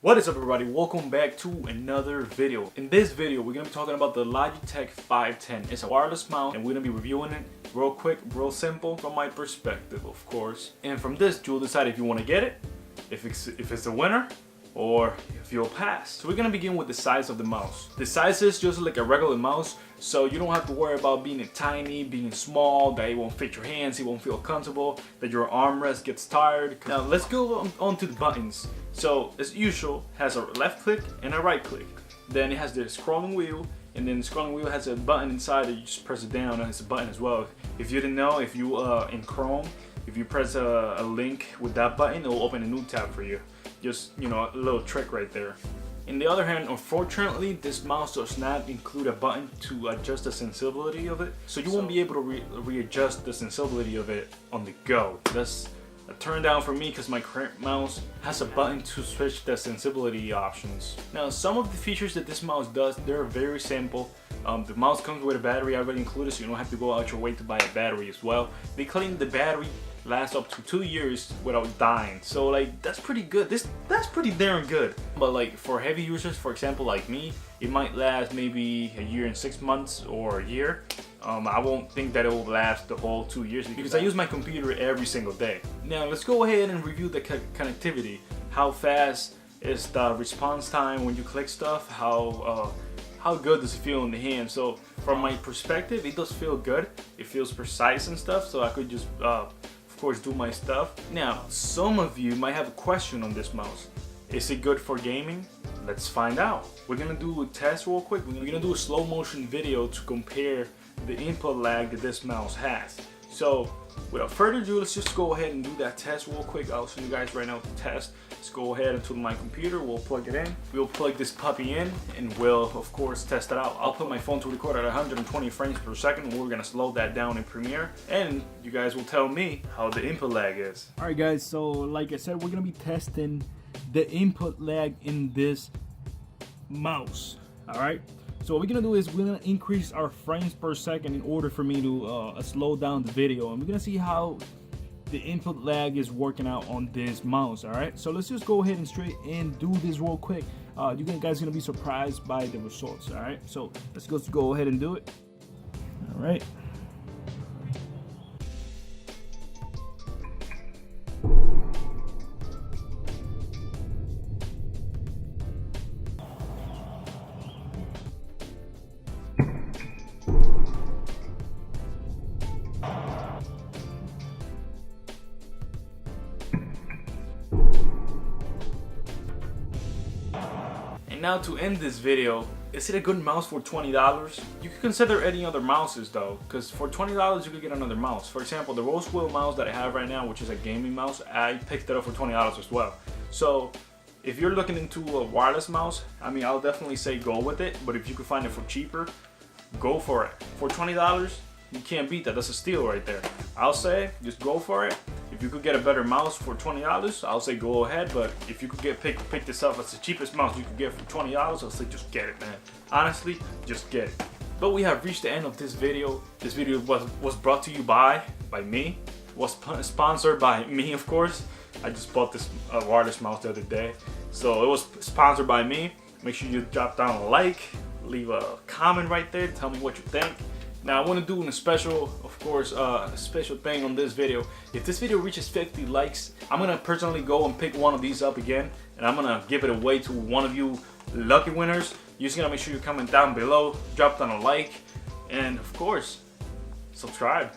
What is up, everybody? Welcome back to another video. In this video, we're gonna be talking about the Logitech 510. It's a wireless mouse, and we're gonna be reviewing it real quick, real simple, from my perspective, of course. And from this, you'll decide if you want to get it, if it's a winner, or if you'll pass. So we're gonna begin with the size of the mouse. The size is just like a regular mouse, so you don't have to worry about being tiny, being small, that it won't fit your hands, it won't feel comfortable, that your armrest gets tired. Now let's go on to the buttons. So as usual, it has a left click and a right click. Then it has the scrolling wheel, and then the scrolling wheel has a button inside that you just press it down, and it's a button as well. If you didn't know, if you in Chrome, if you press a link with that button, it will open a new tab for you. Just, you know, a little trick right there. On the other hand, unfortunately, this mouse does not include a button to adjust the sensibility of it, so you won't be able to readjust the sensibility of it on the go. That's a turn down for me because my current mouse has a button to switch the sensibility options. Now, some of the features that this mouse does, they're very simple. The mouse comes with a battery already included, so you don't have to go out your way to buy a battery as well. They claim the battery lasts up to 2 years without dying, so like that's pretty good. That's pretty darn good. But like for heavy users, for example like me, it might last maybe a year and 6 months or a year. I won't think that it will last the whole 2 years because I use my computer every single day. Now let's go ahead and review the connectivity. How fast is the response time when you click stuff? How good does it feel in the hand? So from my perspective, it does feel good. It feels precise and stuff, so I could just of course do my stuff. Now some of you might have a question on this mouse. Is it good for gaming? Let's find out. We're gonna do a test real quick. We're gonna do a slow motion video to compare the input lag that this mouse has. So without further ado, let's just go ahead and do that test real quick. I'll show you guys right now the test. Let's go ahead into my computer, we'll plug it in. We'll plug this puppy in and we'll of course test it out. I'll put my phone to record at 120 frames per second. We're gonna slow that down in Premiere, and you guys will tell me how the input lag is. Alright guys, so like I said, we're gonna be testing the input lag in this mouse. Alright, so what we're gonna do is we're gonna increase our frames per second in order for me to slow down the video, and we're gonna see how the input lag is working out on this mouse. Alright, so let's just go ahead and straight and do this real quick. You guys are gonna be surprised by the results. Alright, so let's just go ahead and do it. Alright. Now to end this video, is it a good mouse for $20? You could consider any other mouses though, because for $20 you could get another mouse. For example, the Rosewood mouse that I have right now, which is a gaming mouse, I picked it up for $20 as well. So if you're looking into a wireless mouse, I mean, I'll definitely say go with it, but if you could find it for cheaper, go for it. For $20, you can't beat that. That's a steal right there. I'll say just go for it. If you could get a better mouse for $20, I'll say go ahead. But if you could pick this up as the cheapest mouse you could get for $20, I'll say just get it, man. Honestly, just get it. But we have reached the end of this video. This video was brought to you by me. Was sponsored by me, of course. I just bought this wireless mouse the other day, so it was sponsored by me. Make sure you drop down a like, leave a comment right there, tell me what you think. Now I want to do a special, of course, a special thing on this video. If this video reaches 50 likes, I'm gonna personally go and pick one of these up again, and I'm gonna give it away to one of you lucky winners. You're just gonna make sure you comment down below, drop down a like, and of course, subscribe.